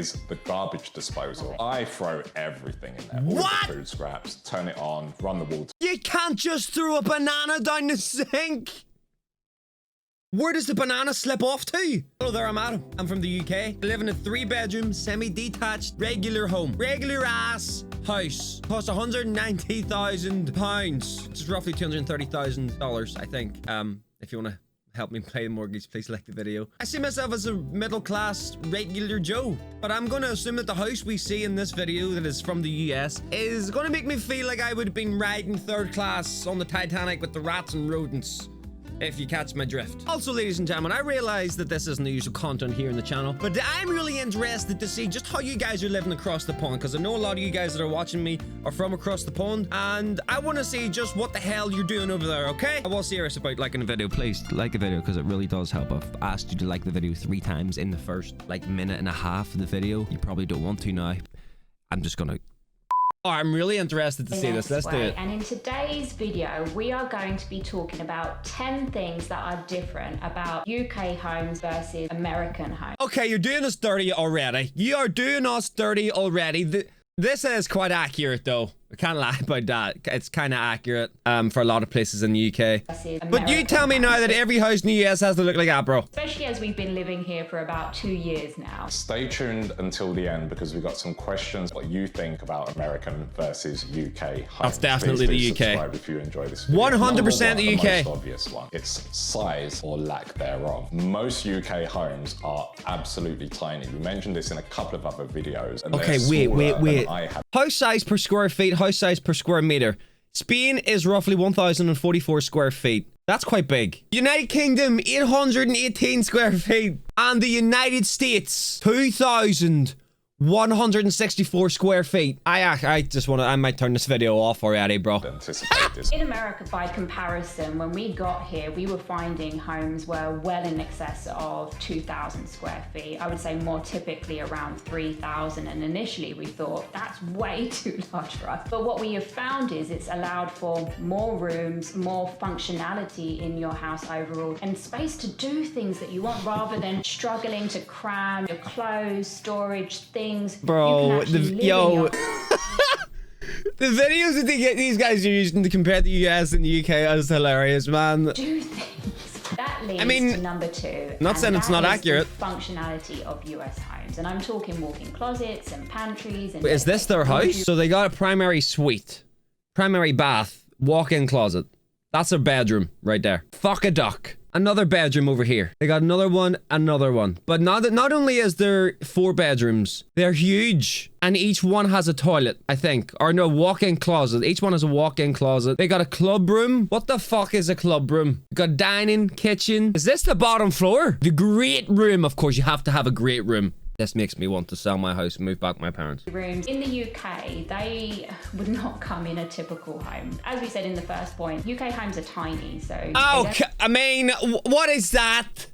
is the garbage disposal. I throw everything in there. All What? the food scraps, turn it on, run the water. You can't just throw a banana down the sink. Where does the banana slip off to? Hello there, I'm Adam. I'm from the UK. I live in a 3-bedroom, semi-detached, regular home. Regular ass house. Costs £190,000. Which is roughly $230,000, I think. If you want to help me pay the mortgage, please like the video. I see myself as a middle-class regular Joe, but I'm going to assume that the house we see in this video that is from the US is going to make me feel like I would have been riding third class on the Titanic with the rats and rodents, if you catch my drift. Also, ladies and gentlemen, I realize that this isn't the usual content here in the channel, but I'm really interested to see just how you guys are living across the pond, because I know a lot of you guys that are watching me are from across the pond, and I want to see just what the hell you're doing over there, okay? I was serious about liking the video. Please like the video, because it really does help. I've asked you to like the video 3 times in the first, like, minute and a half of the video. You probably don't want to now. I'm just gonna... Oh, I'm really interested to see this. Let's do it. And in today's video, we are going to be talking about 10 things that are different about UK homes versus American homes. Okay, you're doing us dirty already. You are doing us dirty already. This is quite accurate, though. I can't lie about that. It's kind of accurate for a lot of places in the UK. But you tell me now that every house in the US has to look like that, bro. Especially as we've been living here for about 2 years now. Stay tuned until the end because we've got some questions what you think about American versus UK homes. That's definitely Please do the UK. subscribe if you enjoy this video. 100% the UK. The most obvious one. It's size or lack thereof. Most UK homes are absolutely tiny. We mentioned this in a couple of other videos. And Okay, wait. House size per square feet, house size per square meter. Spain is roughly 1,044 square feet. That's quite big. United Kingdom, 818 square feet. And the United States, 2,164 square feet. I just want to, I might turn this video off already, bro. In America, by comparison, when we got here, we were finding homes were well in excess of 2,000 square feet. I would say more typically around 3,000. And initially we thought that's way too large for us. But what we have found is it's allowed for more rooms, more functionality in your house overall, and space to do things that you want rather than struggling to cram your clothes, storage, things. Bro, yo. The videos that these guys are using to compare the US and the UK is hilarious, man. Do things. That leads to number 2. Not saying it's not accurate. The functionality of US homes, and I'm talking walk-in closets and pantries. And wait, is this their house? So they got a primary suite, primary bath, walk-in closet. That's their bedroom right there. Fuck a duck. Another bedroom over here. They got another one. But not only is there 4 bedrooms, they're huge. And each one has a toilet, I think. Or no, walk-in closet. Each one has a walk-in closet. They got a club room. What the fuck is a club room? Got dining, kitchen. Is this the bottom floor? The great room. Of course, you have to have a great room. This makes me want to sell my house and move back with my parents. Rooms in the UK, they would not come in a typical home. As we said in the first point, UK homes are tiny, so... Oh, I mean, what is that?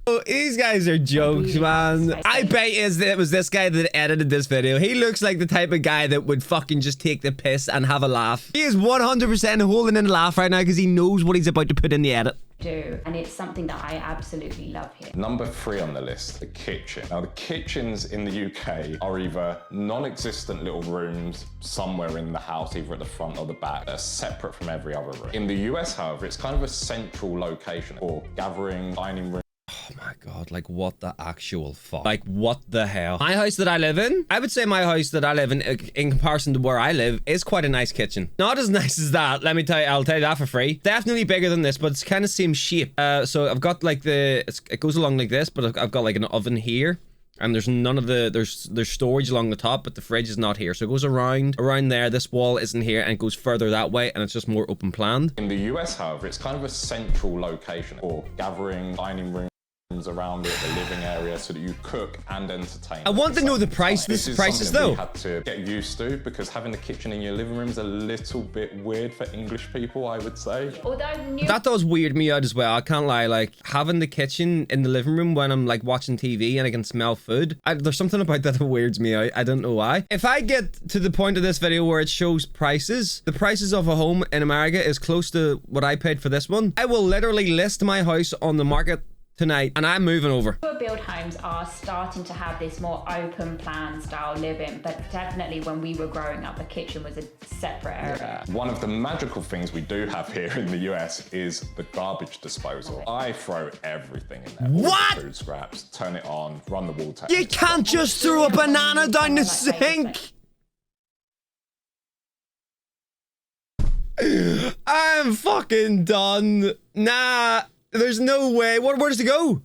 Oh, these guys are jokes, man. I bet it was this guy that edited this video. He looks like the type of guy that would fucking just take the piss and have a laugh. He is 100% holding in a laugh right now because he knows what he's about to put in the edit. And it's something that I absolutely love here. Number 3 on the list, the kitchen. Now, the kitchens in the UK are either non-existent little rooms somewhere in the house, either at the front or the back, that are separate from every other room. In the US, however, it's kind of a central location for gathering, dining room. Oh my god, like what the actual fuck? Like what the hell? My house that I live in, I would say my house that I live in comparison to where I live, is quite a nice kitchen. Not as nice as that, let me tell you, I'll tell you that for free. Definitely bigger than this, but it's kind of same shape. So I've got like it goes along like this, but I've got like an oven here. And there's none of there's storage along the top, but the fridge is not here. So it goes around there. This wall isn't here, and it goes further that way, and it's just more open planned. In the US, however, it's kind of a central location for gathering, dining room around it, the living area, so that you cook and entertain. I want to know the prices though. We had to get used to, because having the kitchen in your living room is a little bit weird for English people, I would say. That does weird me out as well, I can't lie. Like having the kitchen in the living room when I'm like watching TV and I can smell food, there's something about that weirds me out. I don't know why. If I get to the point of this video where it shows prices, the prices of a home in America is close to what I paid for this one, I will literally list my house on the market tonight, and I'm moving over. Newer build homes are starting to have this more open plan style living, but definitely when we were growing up, the kitchen was a separate area. One of the magical things we do have here in the US is the garbage disposal. I throw everything in there. What? All the food scraps, turn it on, run the water. You can't just throw a banana down the sink. I'm fucking done. Nah, there's no way. Where does it go?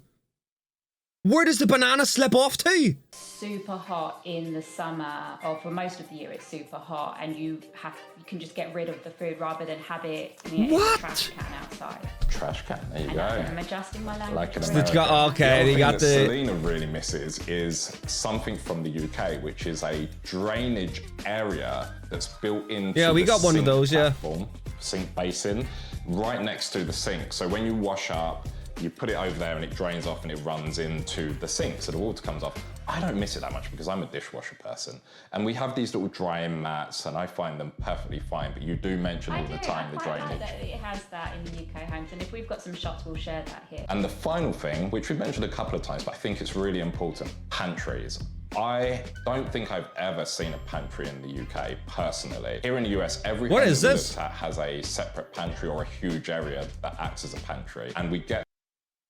Where does the banana slip off to? Super hot in the summer, or for most of the year it's super hot, and you can just get rid of the food rather than have it in a trash can outside. Trash can, there you go. I'm adjusting my language. Like an American. Okay, the you got that Selena really misses is something from the UK, which is a drainage area that's built into Yeah, we the got one of sink those, yeah. platform, sink basin, right next to the sink. So when you wash up, you put it over there and it drains off and it runs into the sink, so the water comes off. I don't miss it that much because I'm a dishwasher person. And we have these little drying mats and I find them perfectly fine, but you do mention all the time the drainage. Like that it has that in the UK homes, and if we've got some shots, we'll share that here. And the final thing, which we've mentioned a couple of times, but I think it's really important, pantries. I don't think I've ever seen a pantry in the UK, personally. Here in the US, every home is we this? looked at has a separate pantry or a huge area that acts as a pantry. And we get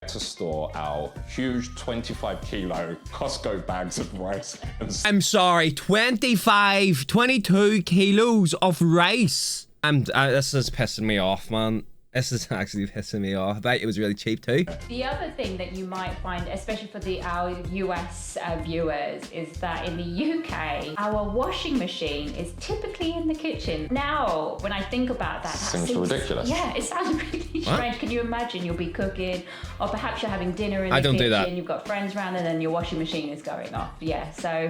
to store our huge 25 kilo Costco bags of rice. I'm sorry, 22 kilos of rice. This is pissing me off, man. This is actually pissing me off. I bet it was really cheap too. The other thing that you might find, especially for our US viewers, is that in the UK, our washing machine is typically in the kitchen. Now, when I think about that, Seems ridiculous. Yeah, it sounds really strange. Can you imagine you'll be cooking, or perhaps you're having dinner in the kitchen, do that. You've got friends around, and then your washing machine is going off. Yeah, so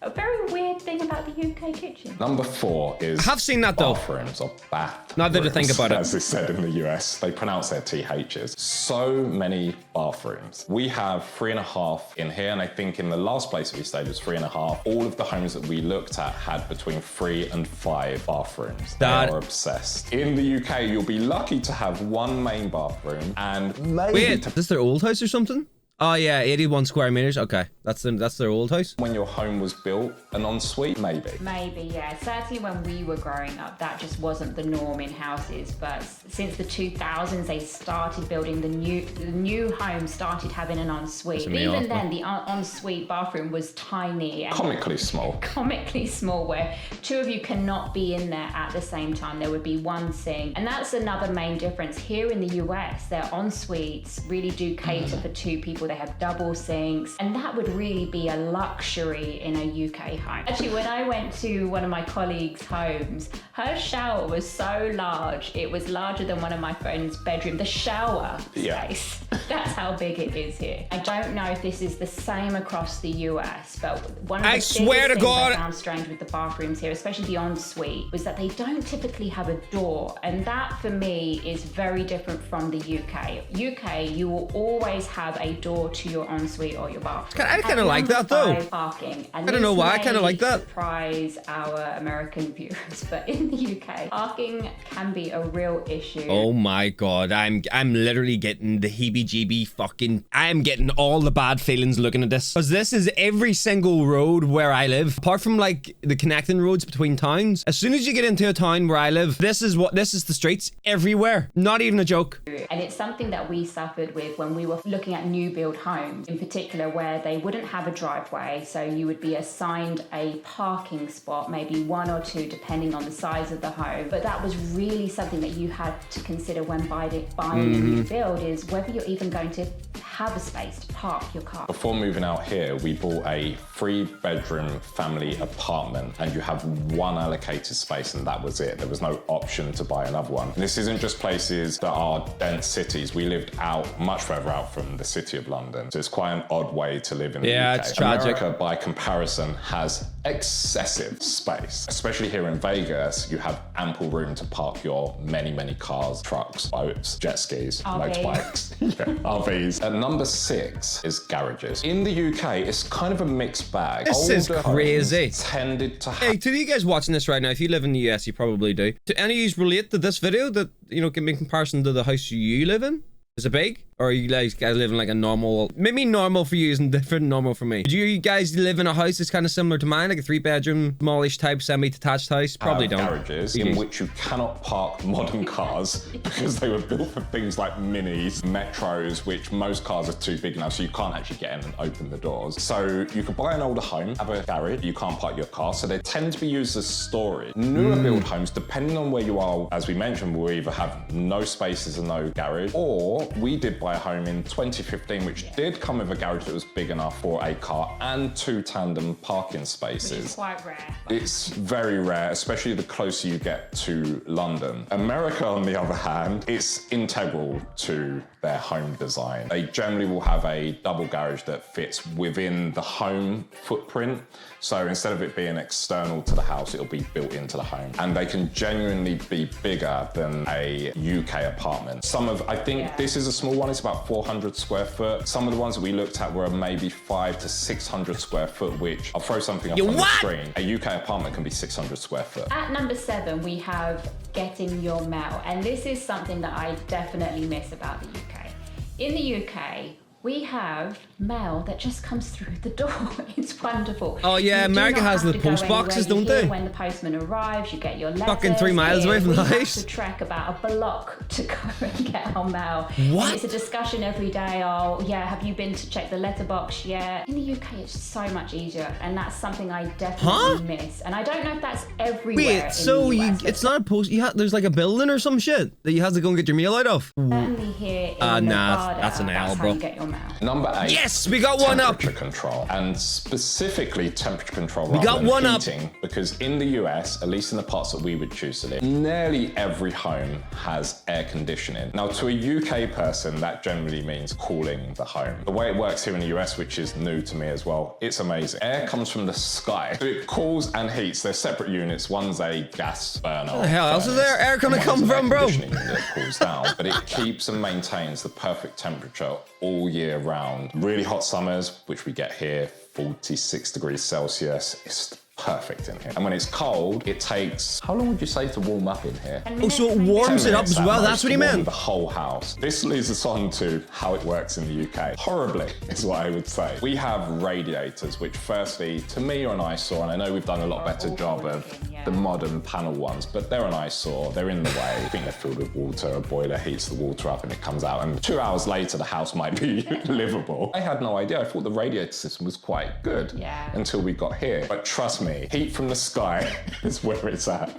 a very weird thing about the UK kitchen. Number 4 is I have seen that though. bathrooms or bath. Now that I think about it. As they said in the US, they pronounce their THs. So many bathrooms. We have 3.5 in here, and I think in the last place we stayed was 3.5. All of the homes that we looked at had between 3 and 5 bathrooms. They are obsessed. In the UK, you'll be lucky to have one main bathroom and maybe Wait, is this their old house or something? Oh yeah, 81 square meters. Okay, that's their old house. when your home was built, an ensuite, maybe. Maybe, yeah. Certainly when we were growing up, that just wasn't the norm in houses. But since the 2000s, they started building the new homes started having an ensuite. Even then, the ensuite bathroom was tiny and Comically small. comically small, where two of you cannot be in there at the same time. There would be one sink, and that's another main difference. Here in the US, their ensuites really do cater for 2 people. They have double sinks, and that would really be a luxury in a UK home. Actually, when I went to one of my colleagues' homes, her shower was so large, it was larger than one of my friend's bedroom. The shower space, that's how big it is here. I don't know if this is the same across the US, but one of the biggest things I found strange with the bathrooms here, especially the ensuite, was that they don't typically have a door, and that for me is very different from the UK. UK, you will always have a door to your ensuite or your bathroom. I kind of like that though. Parking. And I don't know why, I kind of like that. Surprise our American viewers, but in the UK, parking can be a real issue. Oh my god, I'm literally getting the heebie-jeebie fucking... I'm getting all the bad feelings looking at this. Because this is every single road where I live. Apart from like the connecting roads between towns. As soon as you get into a town where I live, this is the streets everywhere. Not even a joke. And it's something that we suffered with when we were looking at new build homes, in particular where they wouldn't have a driveway, so you would be assigned a parking spot, maybe 1 or 2 depending on the size of the home. But that was really something that you had to consider when buying a new build, is whether you're even going to have a space to park your car. Before moving out here, we bought a 3-bedroom family apartment, and you have one allocated space, and that was it. There was no option to buy another one. This isn't just places that are dense cities. We lived out, much further out from the city of London. So it's quite an odd way to live in the UK. Yeah, it's tragic. America, by comparison, has excessive space. Especially here in Vegas, you have ample room to park your many, many cars, trucks, boats, jet skis, motorbikes, RVs. And number 6 is garages. In the UK, it's kind of a mixed bag. This is crazy. Tended to have... Hey, to you guys watching this right now, if you live in the US, you probably do. Do any of you relate to this video that, you know, can be in comparison to the house you live in? Is it big? Or are you guys living like a normal, maybe normal for you isn't different normal for me. Do you guys live in a house that's kind of similar to mine, like a 3-bedroom, smallish type, semi-detached house? Probably don't. Garages in which you cannot park modern cars because they were built for things like minis, metros, which most cars are too big now, so you can't actually get in and open the doors. So you could buy an older home, have a garage, you can't park your car, so they tend to be used as storage. Newer build homes, depending on where you are, as we mentioned, will either have no spaces and no garage, or we did buy a home in 2015 which did come with a garage that was big enough for a car and 2 tandem parking spaces. Which is quite rare. It's very rare, especially the closer you get to London. America, on the other hand, it's integral to their home design. They generally will have a double garage that fits within the home footprint. So instead of it being external to the house, it'll be built into the home. And they can genuinely be bigger than a UK apartment. I think this is a small one, it's about 400 square foot. Some of the ones that we looked at were maybe 500 to 600 square foot, which I'll throw something up on the screen. A UK apartment can be 600 square foot. At number 7, we have getting your mail. And this is something that I definitely miss about the UK. In the UK, we have mail that just comes through the door. It's wonderful. Oh yeah, America has the post boxes, don't they? When the postman arrives, you get your letters. Fucking 3 miles away from the house. We have to trek about a block to go and get our mail. What? And it's a discussion every day. Oh yeah, have you been to check the letterbox yet? In the UK, it's so much easier, and that's something I definitely miss. And I don't know if that's everywhere. Wait, so it's not a post? There's like a building or some shit that you have to go and get your mail out of. Certainly here in Nevada, that's an L, bro. how you get your mail. Number 8. Yes, we got one up. Temperature control, and specifically temperature control We got one up. heating, because in the US, at least in the parts that we would choose to live, nearly every home has air conditioning. Now, to a UK person, that generally means cooling the home. The way it works here in the US, which is new to me as well, it's amazing. Air comes from the sky. So it cools and heats. They're separate units. One's a gas burner. Where the hell else is there air gonna come from, bro? That cools down, but it keeps and maintains the perfect temperature all year round. Really hot summers, which we get here, 46 degrees Celsius. It's perfect in here. And when it's cold, it takes, how long would you say to warm up in here? Oh, so it warms it up as well. That's what he meant. The whole house. This leads us on to how it works in the UK. Horribly is what I would say. We have radiators, which firstly, to me, are an eyesore. And I know we've done a lot better job of the modern panel ones, but they're an eyesore. They're in the way. I think they're filled with water. A boiler heats the water up and it comes out. And 2 hours later, the house might be livable. I had no idea. I thought the radiator system was quite good until we got here. But trust me, heat from the sky is where it's at.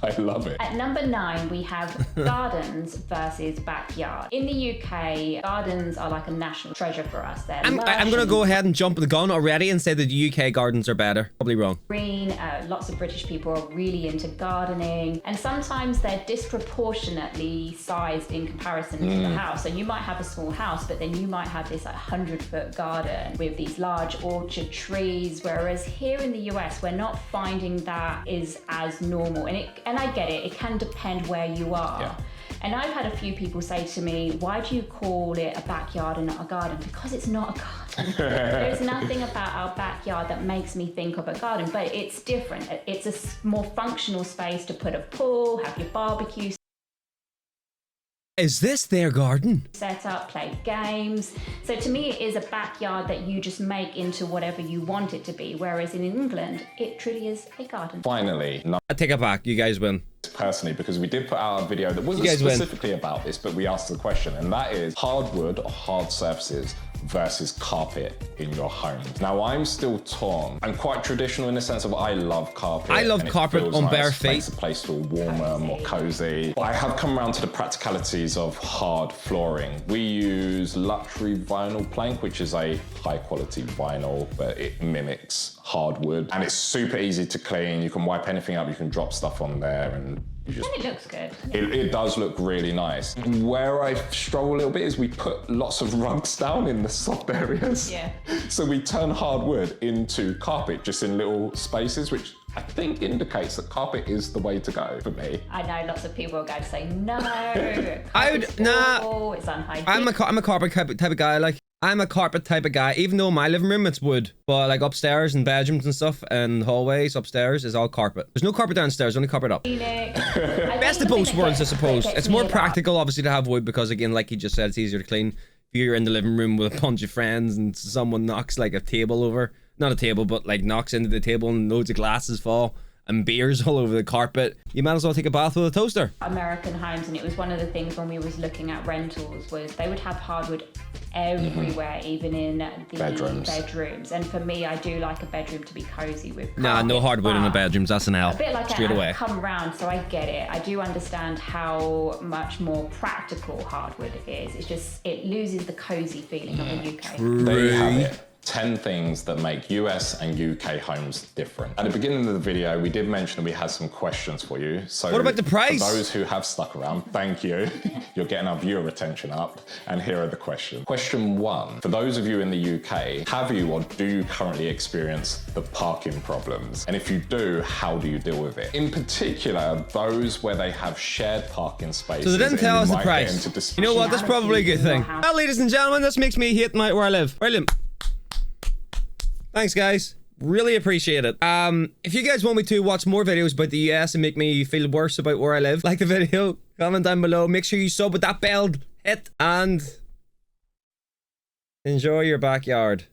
I love it. At number 9, we have gardens versus backyard. In the UK, gardens are like a national treasure for us. I'm going to go ahead and jump the gun already and say that the UK gardens are better. Probably wrong. Green, lots of British people are really into gardening, and sometimes they're disproportionately sized in comparison to the house. So you might have a small house, but then you might have this 100-foot garden with these large orchard trees, whereas here in the US, we're not finding that is as normal. And I get it, it can depend where you are. Yeah. And I've had a few people say to me, why do you call it a backyard and not a garden? Because it's not a garden. There's nothing about our backyard that makes me think of a garden, but it's different. It's a more functional space to put a pool, have your barbecue Is this their garden? set up, play games. So to me, it is a backyard that you just make into whatever you want it to be. Whereas in England, it truly is a garden. Finally, I take it back. You guys win. personally, because we did put out a video that wasn't specifically about this, but we asked the question, and that is hardwood or hard surfaces versus carpet in your home. Now, I'm still torn. I'm quite traditional in the sense of I love carpet. I love carpet on bare feet. Makes a place feel warmer, more cozy. But I have come around to the practicalities of hard flooring. We use luxury vinyl plank, which is a high quality vinyl, but it mimics hardwood. And it's super easy to clean. You can wipe anything up, you can drop stuff on there, and it looks good. It does look really nice. Where I struggle a little bit is we put lots of rugs down in the soft areas. Yeah. So we turn hardwood into carpet just in little spaces, which I think indicates that carpet is the way to go for me. I know lots of people are going to say, no, it's unhygienic. I'm a carpet type of guy. Like, I'm a carpet type of guy, even though in my living room it's wood, but like upstairs and bedrooms and stuff and hallways upstairs is all carpet. There's no carpet downstairs, only carpet up. Best of both worlds, I suppose. It's more practical, obviously, to have wood because, again, like you just said, it's easier to clean. if you're in the living room with a bunch of friends and someone knocks like a table over, not a table, but like knocks into the table and loads of glasses fall and beers all over the carpet, you might as well take a bath with a toaster. American homes, and it was one of the things when we was looking at rentals, was they would have hardwood everywhere, even in the bedrooms. And for me, I do like a bedroom to be cozy with carpet. Nah, no hardwood in the bedrooms. That's an L. A bit like straight away. I've come round, so I get it. I do understand how much more practical hardwood is. It's just, it loses the cozy feeling of the UK. There you have it. 10 things that make US and UK homes different. At the beginning of the video, we did mention that we had some questions for you. So what about the price? For those who have stuck around, thank you. You're getting our viewer retention up. And here are the questions. Question 1. For those of you in the UK, have you or do you currently experience the parking problems? And if you do, how do you deal with it? In particular, those where they have shared parking spaces. So they didn't tell us the price. You know what? That's probably a good thing. Well, ladies and gentlemen, this makes me hate where I live. Brilliant. Thanks, guys. Really appreciate it. If you guys want me to watch more videos about the US and make me feel worse about where I live, like the video, comment down below. Make sure you sub with that bell hit and enjoy your backyard.